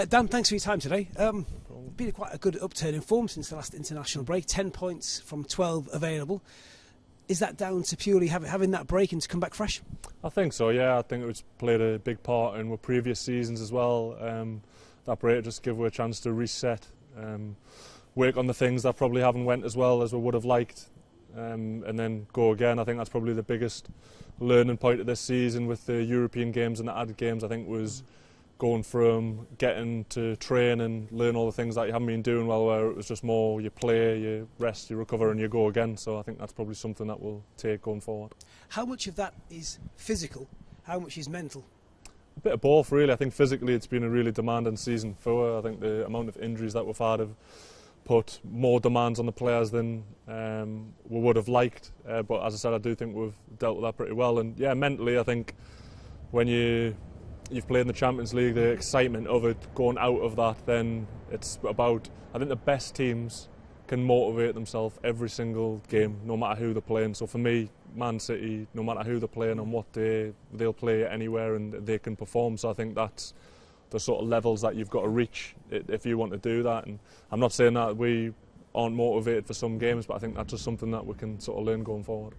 Dan, thanks for your time today. Been quite a good upturn in form since the last international break. 10 points from 12 available. Is that down to purely having that break and to come back fresh? I think so, yeah. I think it's played a big part in our previous seasons as well. That break just gave us a chance to reset, work on the things that probably haven't went as well as we would have liked, and then go again. I think that's probably the biggest learning point of this season with the European games and the added games. I think was going from getting to train and learn all the things that you haven't been doing well, where it was just more you play, you rest, you recover and you go again. So I think that's probably something that we'll take going forward. How much of that is physical? How much is mental? A bit of both really. I think physically it's been a really demanding season for us. I think the amount of injuries that we've had have put more demands on the players than we would have liked. But as I said, I do think we've dealt with that pretty well. And yeah, mentally I think when you've played in the Champions League, the excitement of it, going out of that, then it's about, I think the best teams can motivate themselves every single game, no matter who they're playing. So for me, Man City, no matter who they're playing on what day, they'll play anywhere and they can perform. So I think that's the sort of levels that you've got to reach if you want to do that. And I'm not saying that we aren't motivated for some games, but I think that's just something that we can sort of learn going forward.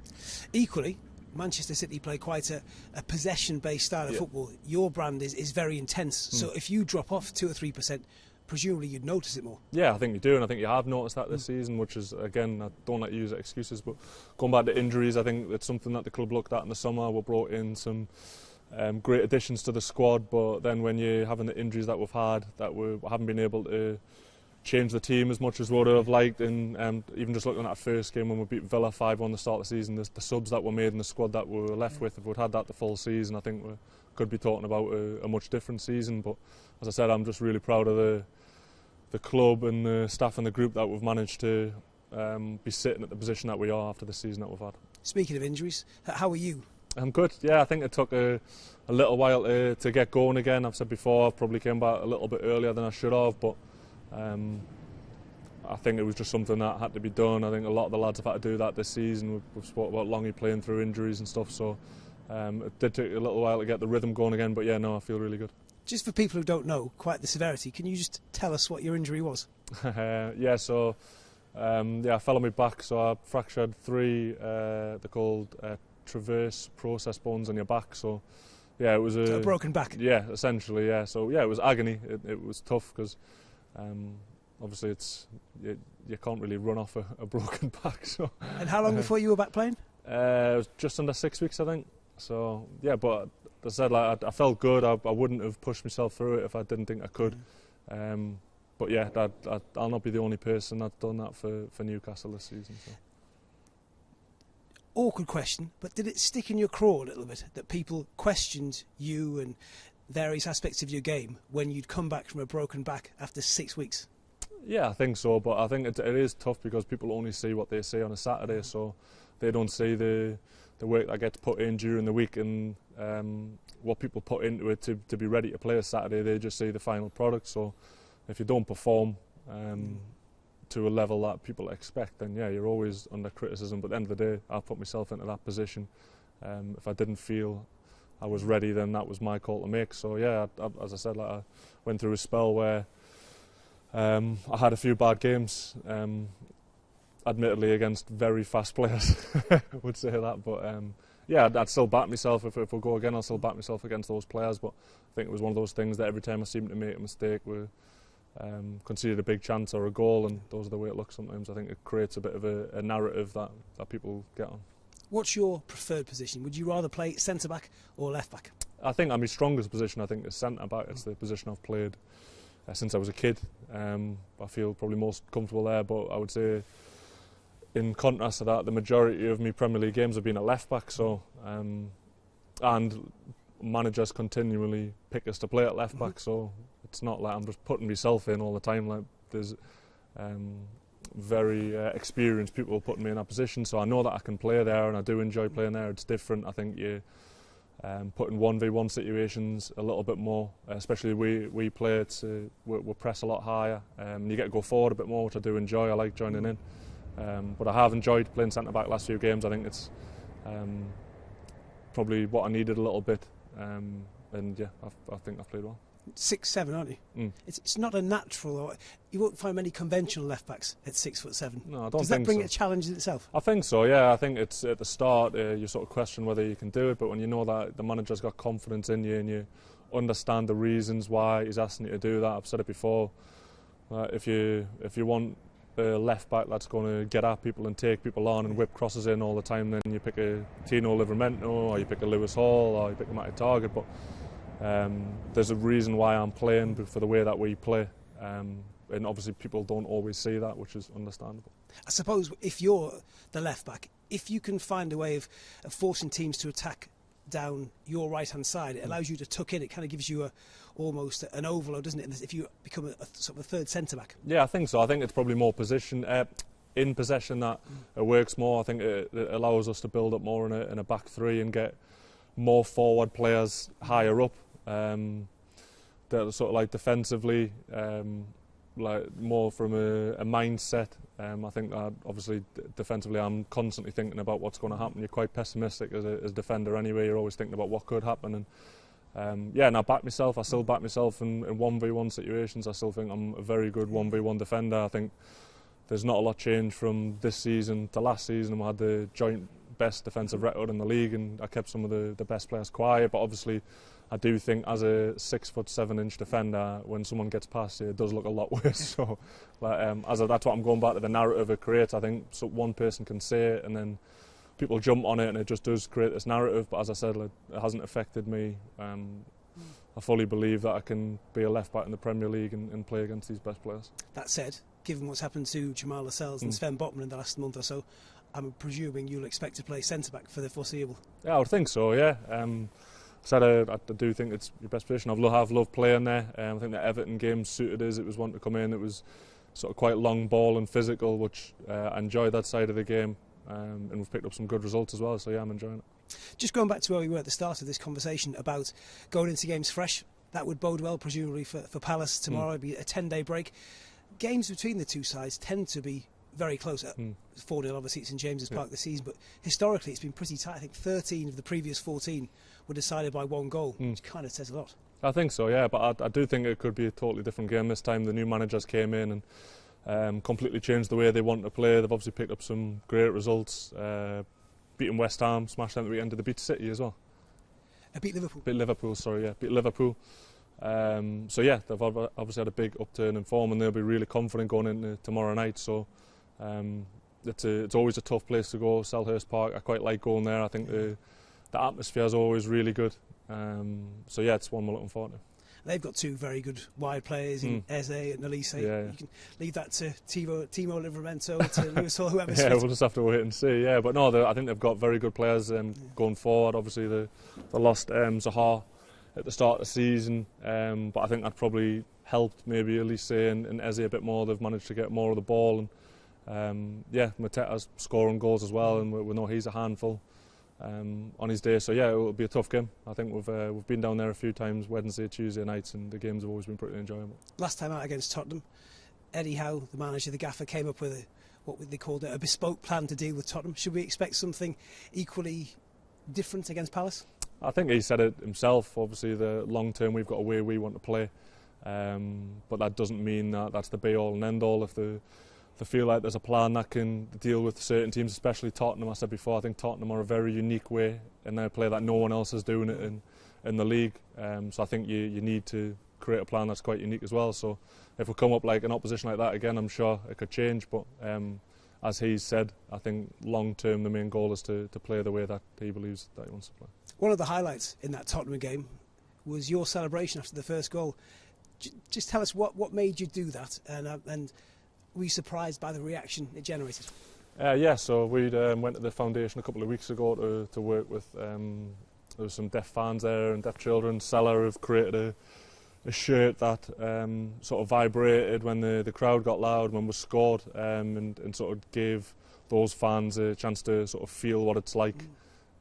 Equally, Manchester City play quite a possession-based style of football. Your brand is very intense. So if you drop off 2 or 3%, presumably you'd notice it more. Yeah, I think you do, and I think you have noticed that this season, which is, again, I don't like to use excuses, but going back to injuries, I think it's something that the club looked at in the summer. We brought in some great additions to the squad, but then when you're having the injuries that we've had, that we haven't been able to change the team as much as we would have liked, and even just looking at that first game when we beat Villa 5-1 at the start of the season, the subs that were made in the squad that we were left with, if we'd had that the full season, I think we could be talking about a much different season. But as I said, I'm just really proud of the club and the staff and the group that we've managed to be sitting at the position that we are after the season that we've had. Speaking of injuries, how are you? I'm good, yeah. I think it took a little while to get going again. I've said before, I probably came back a little bit earlier than I should have, but I think it was just something that had to be done. I think a lot of the lads have had to do that this season. We've spoken about Longy playing through injuries and stuff, so it did take a little while to get the rhythm going again, but yeah, no, I feel really good. Just for people who don't know quite the severity, can you just tell us what your injury was? I fell on my back, so I fractured 3, they're called transverse process bones on your back, so yeah, it was a broken back. Yeah, essentially, yeah. So yeah, it was agony. It was tough because obviously you can't really run off a broken back. So. And how long before you were back playing? It was just under 6 weeks, I think. So yeah, but as I said, like, I felt good. I wouldn't have pushed myself through it if I didn't think I could. But yeah, I'll not be the only person that's done that for Newcastle this season. So. Awkward question, but did it stick in your craw a little bit that people questioned you and various aspects of your game when you'd come back from a broken back after 6 weeks? Yeah, I think so, but I think it is tough because people only see what they see on a Saturday, so they don't see the work that gets put in during the week and what people put into it to be ready to play a Saturday. They just see the final product, so if you don't perform to a level that people expect, then yeah, you're always under criticism. But at the end of the day, I put myself into that position. If I didn't feel I was ready, then that was my call to make. So yeah, as I said, like, I went through a spell where I had a few bad games, admittedly against very fast players, I would say that. But yeah, I'd still back myself. If we go again, I'll still back myself against those players. But I think it was one of those things that every time I seemed to make a mistake, we conceded a big chance or a goal, and those are the way it looks sometimes. I think it creates a bit of a narrative that people get on. What's your preferred position? Would you rather play centre-back or left-back? I think my strongest position, I think, is centre-back. It's the position I've played since I was a kid. I feel probably most comfortable there, but I would say in contrast to that, the majority of my Premier League games have been at left-back, so and managers continually pick us to play at left-back, so it's not like I'm just putting myself in all the time. Like, there's very experienced people putting me in that position, so I know that I can play there, and I do enjoy playing there. It's different. I think you put in 1v1 situations a little bit more, especially we play it. We press a lot higher. You get to go forward a bit more, which I do enjoy. I like joining in, but I have enjoyed playing centre back last few games. I think it's probably what I needed a little bit, and yeah, I think I've played well. 6'7", aren't you? It's not a natural. You won't find many conventional left backs at 6'7". No, I don't think so. Does that bring a challenge in itself? I think so. Yeah, I think it's at the start you sort of question whether you can do it, but when you know that the manager's got confidence in you and you understand the reasons why he's asking you to do that, I've said it before. If you want a left back that's going to get at people and take people on and whip crosses in all the time, then you pick a Tino Livramento, or you pick a Lewis Hall, or you pick a Matty Target. But there's a reason why I'm playing for the way that we play, and obviously people don't always see that, which is understandable. I suppose if you're the left back, if you can find a way of forcing teams to attack down your right hand side, it allows you to tuck in. It kind of gives you almost an overload, doesn't it? If you become a sort of a third centre back. Yeah, I think so. I think it's probably more position in possession that it works more. I think it allows us to build up more in a back three and get more forward players higher up. That sort of like defensively, like more from a mindset. I think that obviously defensively I'm constantly thinking about what's going to happen. You're quite pessimistic as a defender anyway. You're always thinking about what could happen. And and I back myself. I still back myself in 1v1 situations. I still think I'm a very good 1v1 defender. I think there's not a lot change from this season to last season. We had the joint best defensive record in the league, and I kept some of the best players quiet. But obviously, I do think as a 6'7" defender, when someone gets past you, it does look a lot worse. So, that's what I'm going back to the narrative it creates. I think one person can say it, and then people jump on it, and it just does create this narrative. But as I said, it hasn't affected me. I fully believe that I can be a left back in the Premier League and play against these best players. That said, given what's happened to Jamal Lascelles and Sven Botman in the last month or so, I'm presuming you'll expect to play centre back for the foreseeable. Yeah, I would think so. Yeah. I do think it's your best position. I've loved playing there. I think the Everton game suited us. It was one to come in. It was sort of quite long ball and physical, which I enjoyed that side of the game. And we've picked up some good results as well, so yeah, I'm enjoying it. Just going back to where we were at the start of this conversation about going into games fresh, that would bode well, presumably, for Palace tomorrow. It'd be a 10-day break. Games between the two sides tend to be very close. 4-0, obviously, it's in James's Park this season, but historically it's been pretty tight. I think 13 of the previous 14 were decided by one goal, which kind of says a lot. I think so, yeah, but I do think it could be a totally different game this time. The new managers came in and completely changed the way they want to play. They've obviously picked up some great results, beating West Ham, smashed them at the end of the beat City as well. Beat Liverpool. Beat Liverpool, sorry, yeah, beat Liverpool. So yeah, they've obviously had a big upturn in form, and they'll be really confident going into tomorrow night. So it's always a tough place to go, Selhurst Park. I quite like going there. I think the atmosphere is always really good. So yeah, it's one we're looking forward to. They've got two very good wide players in Eze and Elise. Yeah. You can leave that to Timo Livramento, to Lewis Hall, whoever's Yeah, we'll just have to wait and see. Yeah, but no, I think they've got very good players going forward. Obviously, they lost Zaha at the start of the season, but I think that probably helped maybe Elise and Eze a bit more. They've managed to get more of the ball, and Mateta's scoring goals as well, and we know he's a handful on his day. So yeah, it will be a tough game. I think we've been down there a few times, Wednesday, Tuesday nights, and the games have always been pretty enjoyable. Last time out against Tottenham, Eddie Howe, the manager, the gaffer, came up with what they called a bespoke plan to deal with Tottenham. Should we expect something equally different against Palace? I think he said it himself. Obviously, the long term, we've got a way we want to play, but that doesn't mean that that's the be all and end all. If they feel like there's a plan that can deal with certain teams, especially Tottenham. I said before, I think Tottenham are a very unique way in their play that no one else is doing it in the league. So I think you need to create a plan that's quite unique as well. So if we come up like an opposition like that again, I'm sure it could change. But as he said, I think long term the main goal is to play the way that he believes that he wants to play. One of the highlights in that Tottenham game was your celebration after the first goal. Just tell us what made you do that, and were you surprised by the reaction it generated? So we went to the foundation a couple of weeks ago to work with there was some deaf fans there and deaf children. Seller have created a shirt that sort of vibrated when the crowd got loud when we scored, and sort of gave those fans a chance to sort of feel what it's like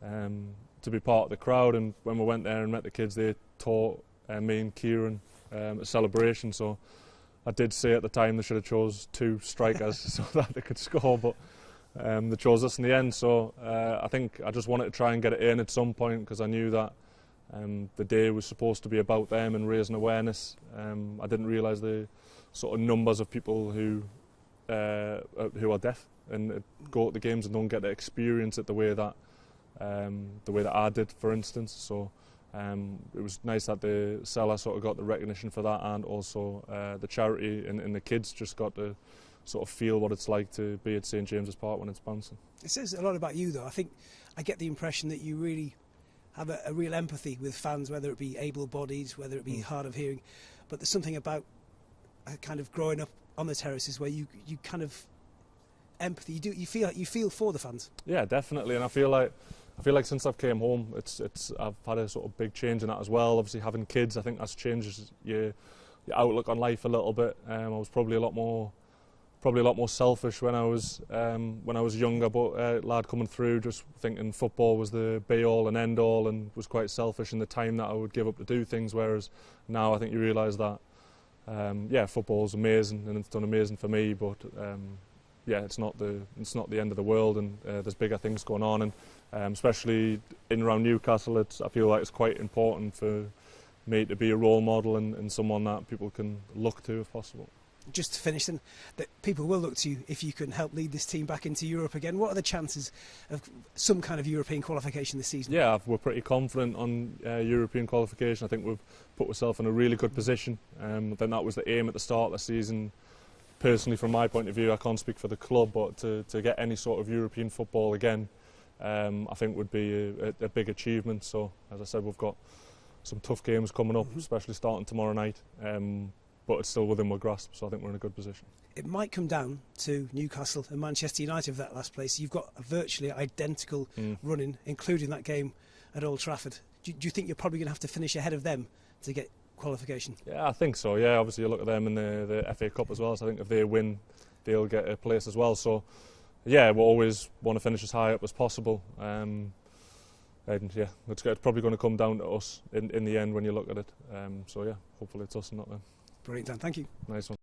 to be part of the crowd. And when we went there and met the kids, they taught me and Kieran a celebration. So I did say at the time they should have chose two strikers so that they could score, but they chose us in the end. So I think I just wanted to try and get it in at some point, because I knew that The day was supposed to be about them and raising awareness. I didn't realise the sort of numbers of people who are deaf and go to the games and don't get to experience it the way that I did, for instance. So it was nice that the seller sort of got the recognition for that, and also the charity and the kids just got to sort of feel what it's like to be at St James's Park when it's bouncing. It says a lot about you, though. I think I get the impression that you really have a real empathy with fans, whether it be able-bodied, whether it be hard of hearing. But there's something about kind of growing up on the terraces where you kind of empathy. You feel for the fans. Yeah, definitely. And I feel like since I've came home, I've had a sort of big change in that as well. Obviously, having kids, I think that's changes your outlook on life a little bit. I was probably a lot more selfish when I was younger, but lad coming through, just thinking football was the be all and end all, and was quite selfish in the time that I would give up to do things. Whereas now I think you realise that football's amazing and it's done amazing for me, but it's not the end of the world, and there's bigger things going on, and especially in around Newcastle, I feel like it's quite important for me to be a role model and someone that people can look to if possible. Just to finish then, that people will look to you if you can help lead this team back into Europe again. What are the chances of some kind of European qualification this season? Yeah, we're pretty confident on European qualification. I think we've put ourselves in a really good position. I think that was the aim at the start of the season. Personally, from my point of view, I can't speak for the club, but to get any sort of European football again, I think would be a big achievement. So, as I said, we've got some tough games coming up, especially starting tomorrow night. But it's still within my grasp, so I think we're in a good position. It might come down to Newcastle and Manchester United for that last place. You've got a virtually identical run-in, including that game at Old Trafford. Do you think you're probably going to have to finish ahead of them to get qualification? Yeah, I think so. Yeah, obviously you look at them in the FA Cup as well, so I think if they win, they'll get a place as well. So, yeah, we'll always want to finish as high up as possible. And yeah, it's probably going to come down to us in the end when you look at it. So yeah, hopefully it's us and not them. Brilliant, Dan. Thank you. Nice one.